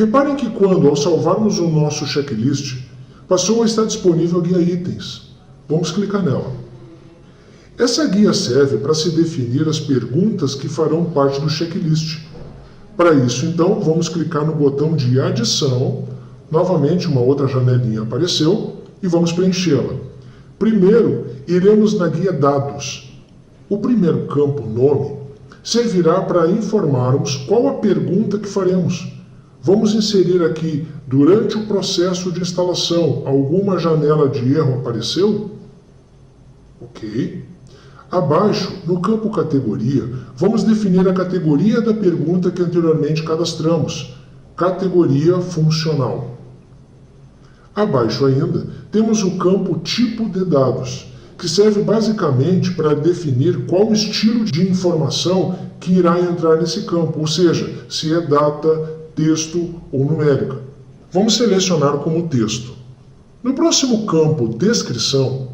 Reparem que quando, ao salvarmos o nosso checklist, passou a estar disponível a guia itens. Vamos clicar nela. Essa guia serve para se definir as perguntas que farão parte do checklist. Para isso, então, vamos clicar no botão de adição. Novamente, uma outra janelinha apareceu e vamos preenchê-la. Primeiro, iremos na guia Dados. O primeiro campo, Nome, servirá para informarmos qual a pergunta que faremos. Vamos inserir aqui, durante o processo de instalação, alguma janela de erro apareceu? Ok. Abaixo, no campo Categoria, vamos definir a categoria da pergunta que anteriormente cadastramos. Categoria Funcional. Abaixo ainda, temos o campo Tipo de Dados, que serve basicamente para definir qual estilo de informação que irá entrar nesse campo, ou seja, se é data, texto ou numérica. Vamos selecionar como texto. No próximo campo Descrição,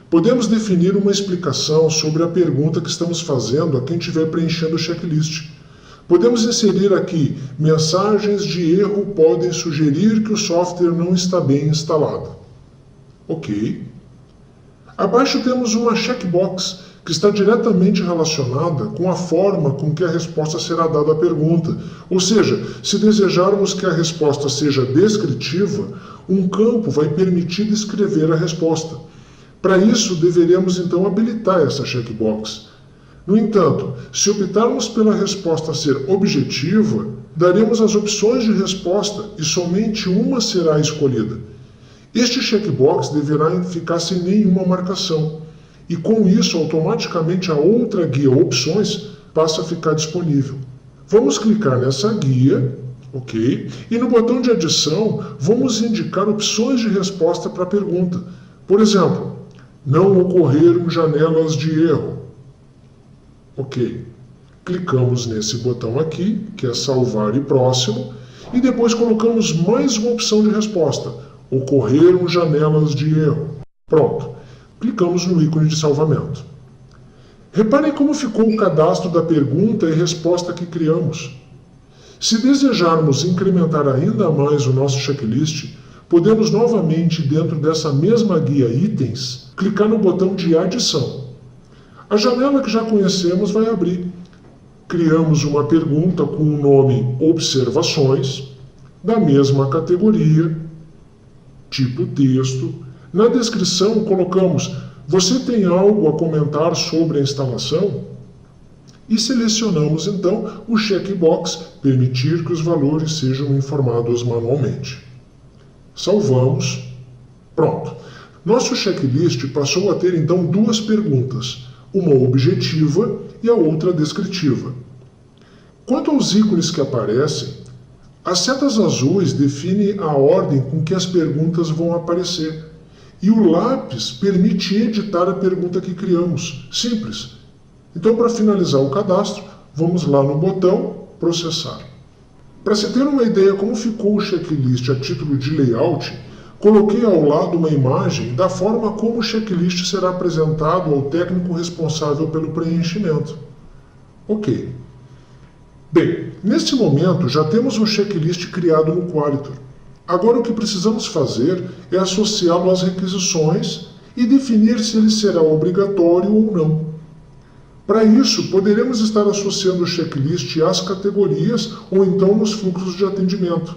podemos definir uma explicação sobre a pergunta que estamos fazendo a quem estiver preenchendo o checklist. Podemos inserir aqui: mensagens de erro podem sugerir que o software não está bem instalado. Ok. Abaixo temos uma checkbox que está diretamente relacionada com a forma com que a resposta será dada à pergunta. Ou seja, se desejarmos que a resposta seja descritiva, um campo vai permitir descrever a resposta. Para isso, deveremos então habilitar essa checkbox. No entanto, se optarmos pela resposta ser objetiva, daremos as opções de resposta e somente uma será escolhida. Este checkbox deverá ficar sem nenhuma marcação, e com isso automaticamente a outra guia Opções passa a ficar disponível. Vamos clicar nessa guia, ok? E no botão de adição vamos indicar opções de resposta para a pergunta. Por exemplo, não ocorreram janelas de erro. Ok. Clicamos nesse botão aqui, que é salvar e próximo, e depois colocamos mais uma opção de resposta. Ocorreram janelas de erro. Pronto. Clicamos no ícone de salvamento. Reparem como ficou o cadastro da pergunta e resposta que criamos. Se desejarmos incrementar ainda mais o nosso checklist, podemos novamente, dentro dessa mesma guia Itens, clicar no botão de Adição. A janela que já conhecemos vai abrir. Criamos uma pergunta com o nome Observações, da mesma categoria, tipo texto. Na descrição colocamos: você tem algo a comentar sobre a instalação? E selecionamos então o checkbox Permitir que os valores sejam informados manualmente. Salvamos. Pronto. Nosso checklist passou a ter então duas perguntas, uma objetiva e a outra descritiva. Quanto aos ícones que aparecem, as setas azuis definem a ordem com que as perguntas vão aparecer. E o lápis permite editar a pergunta que criamos. Simples. Então, para finalizar o cadastro, vamos lá no botão Processar. Para se ter uma ideia como ficou o checklist a título de layout, coloquei ao lado uma imagem da forma como o checklist será apresentado ao técnico responsável pelo preenchimento. Ok. Bem, neste momento já temos um checklist criado no Qualitor. Agora o que precisamos fazer é associá-lo às requisições e definir se ele será obrigatório ou não. Para isso, poderemos estar associando o checklist às categorias ou então nos fluxos de atendimento.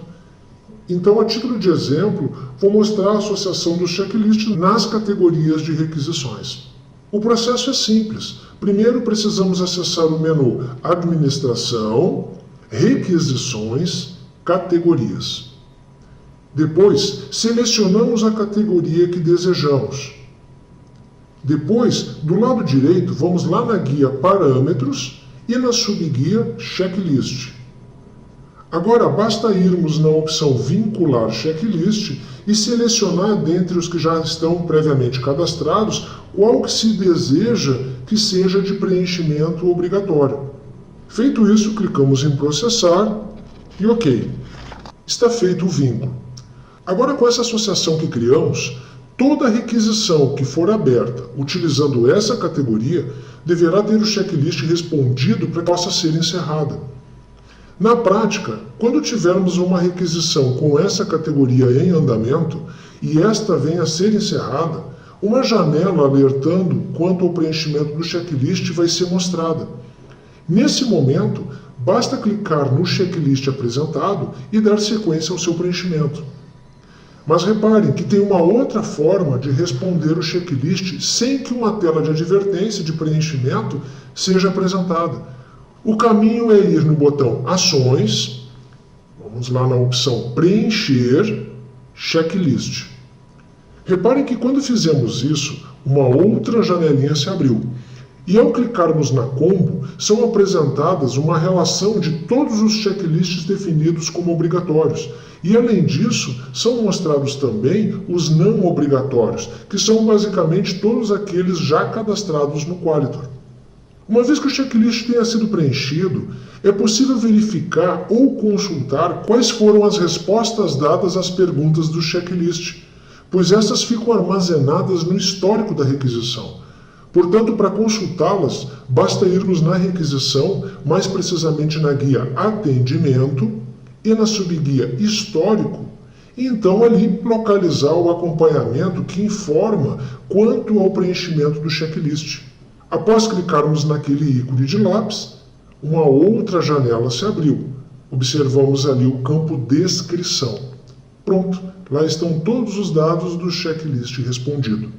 Então, a título de exemplo, vou mostrar a associação do checklist nas categorias de requisições. O processo é simples. Primeiro, precisamos acessar o menu Administração, Requisições, Categorias. Depois, selecionamos a categoria que desejamos. Depois, do lado direito, vamos lá na guia Parâmetros e na subguia Checklist. Agora, basta irmos na opção Vincular Checklist e selecionar dentre os que já estão previamente cadastrados qual que se deseja que seja de preenchimento obrigatório. Feito isso, clicamos em Processar e OK. Está feito o vínculo. Agora, com essa associação que criamos, toda requisição que for aberta utilizando essa categoria deverá ter o checklist respondido para que possa ser encerrada. Na prática, quando tivermos uma requisição com essa categoria em andamento e esta venha a ser encerrada, uma janela alertando quanto ao preenchimento do checklist vai ser mostrada. Nesse momento, basta clicar no checklist apresentado e dar sequência ao seu preenchimento. Mas reparem que tem uma outra forma de responder o checklist sem que uma tela de advertência de preenchimento seja apresentada. O caminho é ir no botão Ações, vamos lá na opção Preencher Checklist. Reparem que quando fizemos isso, uma outra janelinha se abriu. E ao clicarmos na combo, são apresentadas uma relação de todos os checklists definidos como obrigatórios. E além disso, são mostrados também os não obrigatórios, que são basicamente todos aqueles já cadastrados no Qualitor. Uma vez que o checklist tenha sido preenchido, é possível verificar ou consultar quais foram as respostas dadas às perguntas do checklist, pois essas ficam armazenadas no histórico da requisição. Portanto, para consultá-las, basta irmos na requisição, mais precisamente na guia Atendimento e na subguia Histórico, e então ali localizar o acompanhamento que informa quanto ao preenchimento do checklist. Após clicarmos naquele ícone de lápis, uma outra janela se abriu. Observamos ali o campo Descrição. Pronto, lá estão todos os dados do checklist respondido.